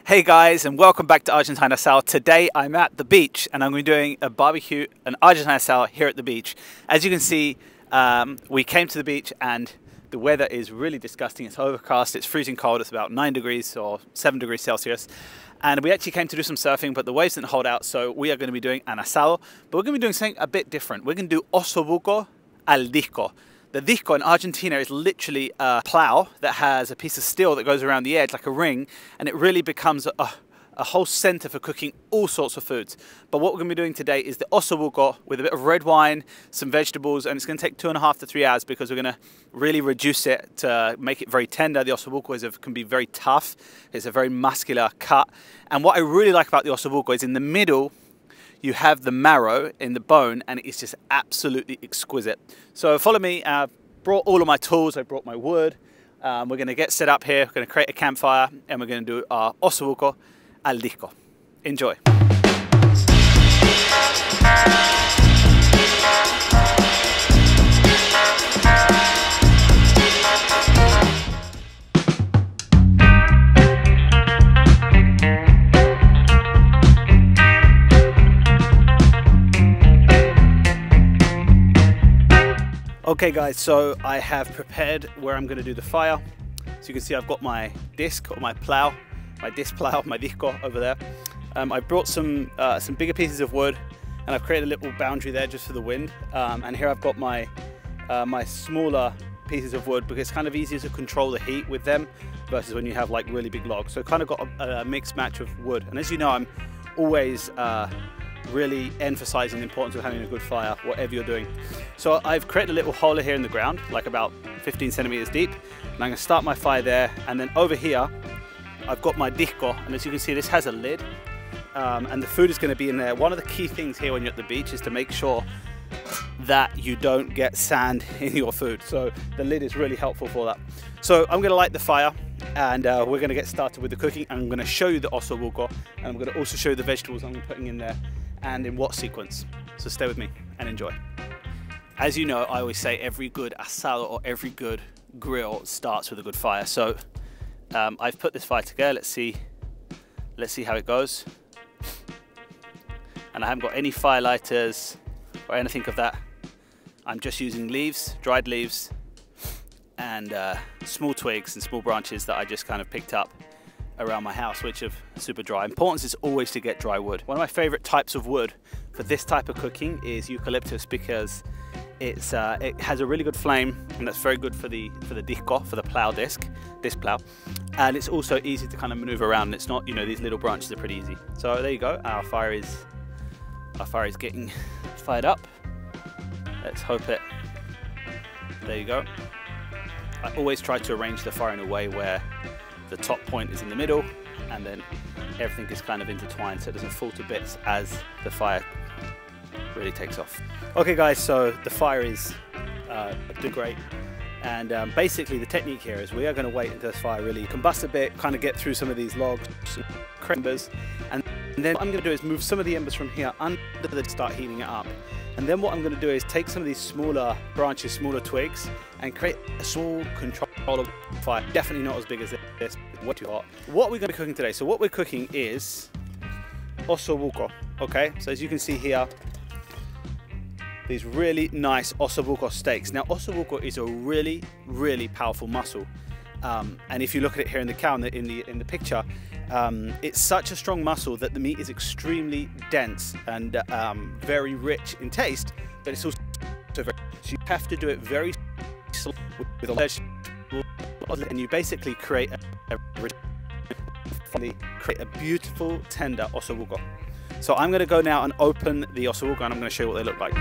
Hey guys, and welcome back to Argentine Asado. Today I'm at the beach and I'm going to be doing a barbecue, an Argentine Asado here at the beach. As you can see, we came to the beach and the weather is really disgusting. It's overcast, it's freezing cold, it's about 9 degrees or 7 degrees Celsius. And we actually came to do some surfing, but the waves didn't hold out, so we are going to be doing an asado. But we're going to be doing something a bit different. We're going to do Osso Buco al disco. The disco in Argentina is literally a plow that has a piece of steel that goes around the edge like a ring, and it really becomes a whole center for cooking all sorts of foods. But what we're going to be doing today is the Osso Buco with a bit of red wine, some vegetables, and it's going to take 2.5 to 3 hours because we're going to really reduce it to make it very tender. The Osso Buco can be very tough. It's a very muscular cut. And what I really like about the Osso Buco is in the middle, you have the marrow in the bone, and it's just absolutely exquisite. So follow me. I brought all of my tools. I brought my wood. We're going to get set up here. We're going to create a campfire, and we're going to do our Osso Buco al disco. Enjoy. Okay guys, so I have prepared where I'm going to do the fire. So you can see I've got my disc or my plow, my disco over there. I brought some bigger pieces of wood, and I've created a little boundary there just for the wind. And here I've got my my smaller pieces of wood because it's kind of easier to control the heat with them versus when you have like really big logs. So I kind of got a mixed match of wood. And as you know, I'm always really emphasizing the importance of having a good fire, whatever you're doing. So I've created a little hole here in the ground, like about 15 centimeters deep, and I'm going to start my fire there. And then over here, I've got my disco, and as you can see, this has a lid, and the food is going to be in there. One of the key things here when you're at the beach is to make sure that you don't get sand in your food. So the lid is really helpful for that. So I'm going to light the fire, and we're going to get started with the cooking. I'm going to show you the Osso Buco, and I'm going to also show you the vegetables I'm putting in there and in what sequence. So stay with me and enjoy. As you know, I always say every good asado or every good grill starts with a good fire. So I've put this fire together. Let's see how it goes. And I haven't got any fire lighters or anything of that. I'm just using leaves, dried leaves, and small twigs and small branches that I just kind of picked up around my house, which are super dry. Important is always to get dry wood. One of my favorite types of wood for this type of cooking is eucalyptus because it has a really good flame, and that's very good for the disco, for the plow disc, this plow. And it's also easy to kind of maneuver around. It's not, you know, these little branches are pretty easy. So there you go. Our fire is getting fired up. Let's hope it. There you go. I always try to arrange the fire in a way where the top point is in the middle, and then everything is kind of intertwined so it doesn't fall to bits as the fire really takes off. Okay guys, so the fire is doing great, and basically the technique here is we are going to wait until this fire really combusts a bit, kind of get through some of these logs, embers, and then what I'm going to do is move some of the embers from here under the start heating it up. And then what I'm going to do is take some of these smaller branches, smaller twigs, and create a small controllable fire. Definitely not as big as this, way too hot. What we're going to be cooking today, so what we're cooking is Osso Buco, okay? So as you can see here, these really nice Osso Buco steaks. Now Osso Buco is a really, really powerful muscle. And if you look at it here in the cow, in the picture, it's such a strong muscle that the meat is extremely dense and very rich in taste, but it's also very, so you have to do it very slowly with a vegetable, and you basically create a beautiful tender Osso Buco. So I'm going to go now and open the Osso Buco, and I'm going to show you what they look like.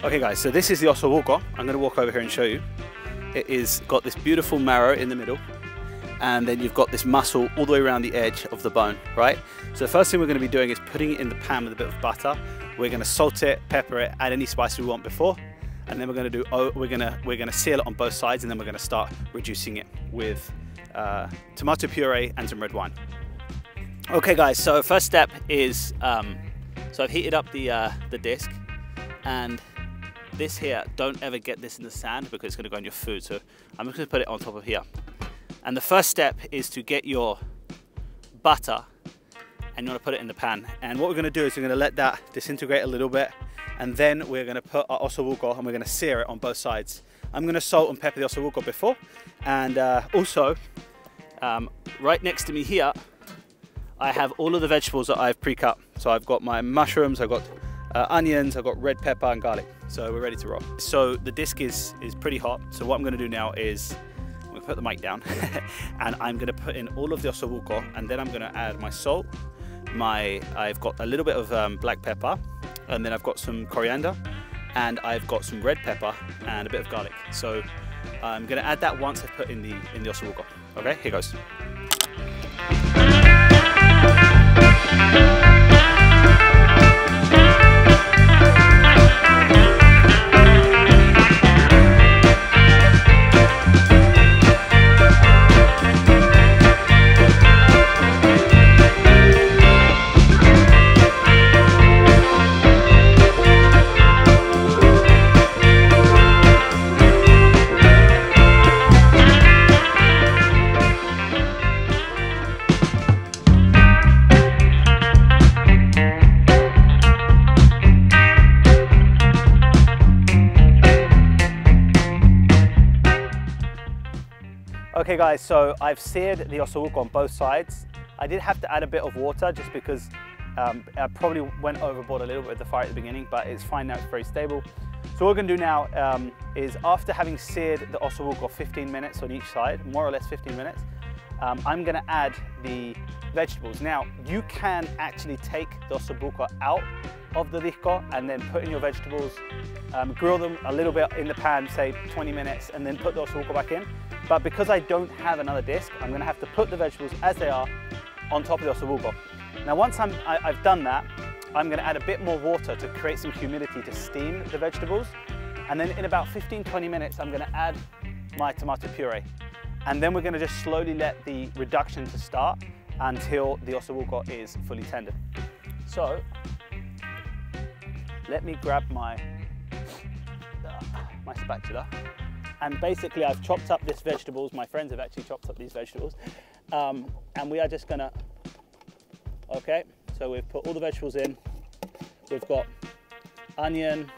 Okay guys, so this is the Osso Buco. I'm going to walk over here and show you. It is got this beautiful marrow in the middle, and then you've got this muscle all the way around the edge of the bone, right? So the first thing we're going to be doing is putting it in the pan with a bit of butter. We're going to salt it, pepper it, add any spices we want before, and then we're going to do we're going to seal it on both sides, and then we're going to start reducing it with tomato puree and some red wine. Okay guys, so first step is so I've heated up the disc, and this here, don't ever get this in the sand because it's going to go on your food. So I'm just going to put it on top of here. And the first step is to get your butter and you want to put it in the pan. And what we're going to do is we're going to let that disintegrate a little bit, and then we're going to put our Osso Buco and we're going to sear it on both sides. I'm going to salt and pepper the Osso Buco before, and also right next to me here I have all of the vegetables that I've pre-cut. So I've got my mushrooms, I've got onions, I've got red pepper and garlic. So we're ready to roll. So the disc is pretty hot. So what I'm going to do now is I'm going to put the mic down and I'm going to put in all of the Osso Buco, and then I'm going to add my salt. I've got a little bit of black pepper, and then I've got some coriander, and I've got some red pepper and a bit of garlic. So I'm going to add that once I've put in the Osso Buco. Okay, here goes. Okay guys, so I've seared the Osso Buco on both sides. I did have to add a bit of water just because I probably went overboard a little bit with the fire at the beginning, but it's fine now, it's very stable. So what we're going to do now is, after having seared the Osso Buco 15 minutes on each side, more or less 15 minutes, I'm going to add the vegetables. Now, you can actually take the Osso Buco out of the disco and then put in your vegetables, grill them a little bit in the pan, say 20 minutes, and then put the Osso Buco back in. But because I don't have another disc, I'm going to have to put the vegetables as they are on top of the Osso Buco. Now once I've done that, I'm going to add a bit more water to create some humidity to steam the vegetables. And then in about 15-20 minutes, I'm going to add my tomato puree. And then we're going to just slowly let the reduction to start until the Osso Buco is fully tender. So let me grab my spatula. And basically I've chopped up these vegetables. My friends have actually chopped up these vegetables. And we are just gonna, okay, so we've put all the vegetables in. We've got onion.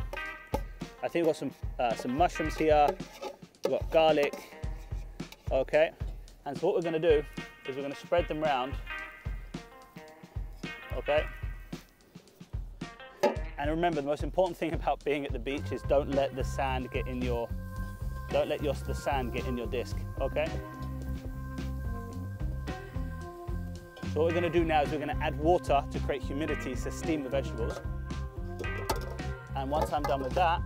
I think we've got some mushrooms here. We've got garlic, okay. And so what we're gonna do is we're gonna spread them around, okay. And remember, the most important thing about being at the beach is don't let the sand get in your, the sand get in your disc, okay? So what we're going to do now is we're going to add water to create humidity to steam the vegetables. And once I'm done with that,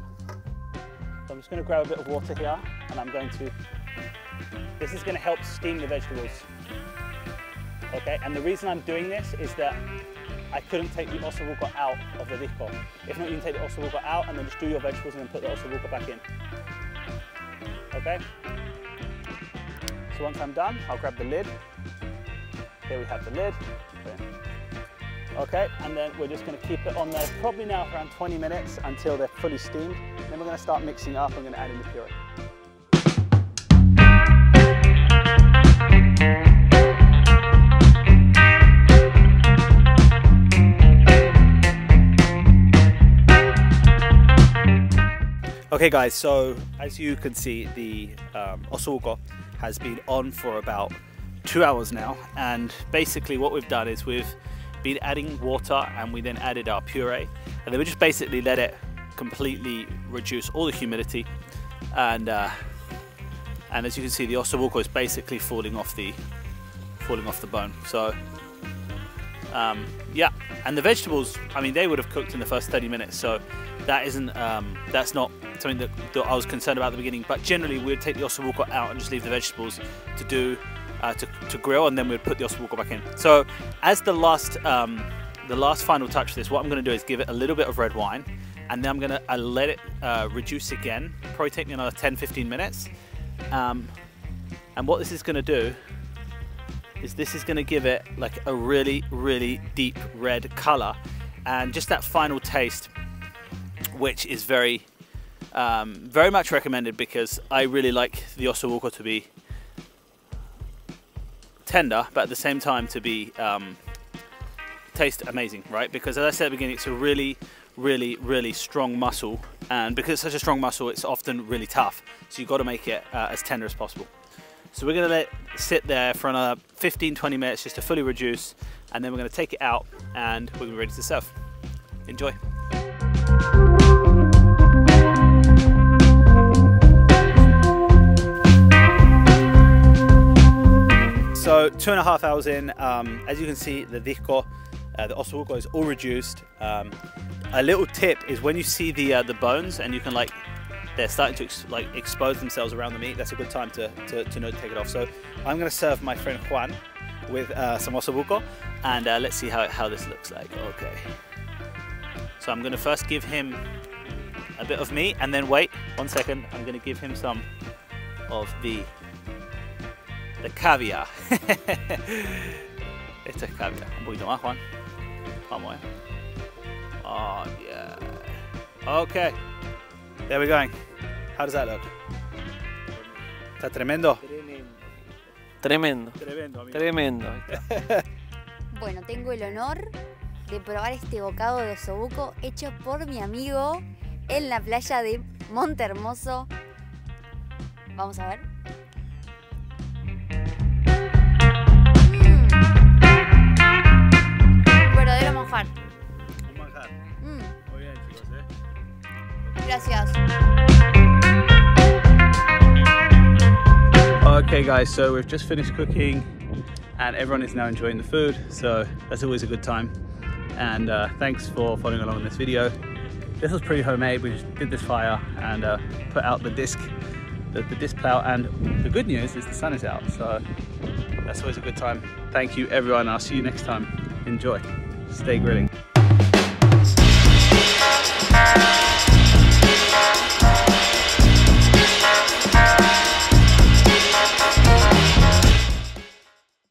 I'm just going to grab a bit of water here, and I'm going to, this is going to help steam the vegetables, okay? And the reason I'm doing this is that I couldn't take the Osso Buco out of the disco. If not, you can take the Osso Buco out and then just do your vegetables and then put the Osso Buco back in. Okay? So once I'm done, I'll grab the lid. Here we have the lid. Okay, and then we're just going to keep it on there probably now for around 20 minutes until they're fully steamed. Then we're going to start mixing it up. I'm going to add in the puree. Okay guys, so as you can see, the Osso Buco has been on for about 2 hours now, and basically what we've done is we've been adding water and we then added our puree, and then we just basically let it completely reduce all the humidity, and as you can see, the Osso Buco is basically falling off the bone. So yeah, and the vegetables, I mean, they would have cooked in the first 30 minutes, so that isn't that's not something that I was concerned about at the beginning. But generally we would take the Osso Buco out and just leave the vegetables to do to grill, and then we'd put the Osso Buco back in. So as the last final touch to this, what I'm going to do is give it a little bit of red wine, and then I'm going to let it reduce again. Probably take me another 10-15 minutes. And what this is going to do is this is going to give it like a really, really deep red color, and just that final taste, which is very Very much recommended because I really like the Osso Buco to be tender, but at the same time to be taste amazing, right? Because as I said at the beginning, it's a really strong muscle, and because it's such a strong muscle, it's often really tough. So you've got to make it as tender as possible. So we're going to let it sit there for another 15-20 minutes just to fully reduce, and then we're going to take it out and we're going to be ready to serve. Enjoy. So 2.5 hours in, as you can see, the disco, the Osso Buco is all reduced. A little tip is when you see the bones and you can they're starting to expose themselves around the meat, that's a good time to know to take it off. So I'm going to serve my friend Juan with some Osso Buco, and let's see how this looks like. Okay. So I'm going to first give him a bit of meat, and then wait 1 second, I'm going to give him some of the caviar. Este es caviar. Un poquito más, Juan. Vamos, Oh, yeah. Okay. There we're going. How does that look? ¿Está tremendo? Tremendo. Tremendo, amigo. Tremendo. Bueno, tengo el honor de probar este bocado de Osso Buco hecho por mi amigo en la playa de Monte Hermoso. Vamos a ver. Verdadero manjar. Un manjar. Muy bien, chicos, Gracias. Okay guys, so we've just finished cooking and everyone is now enjoying the food, so that's always a good time. And thanks for following along in this video. This was pretty homemade. We just did this fire and put out the disc plow, and the good news is the sun is out, so that's always a good time. Thank you everyone, I'll see you next time. Enjoy. Stay grilling.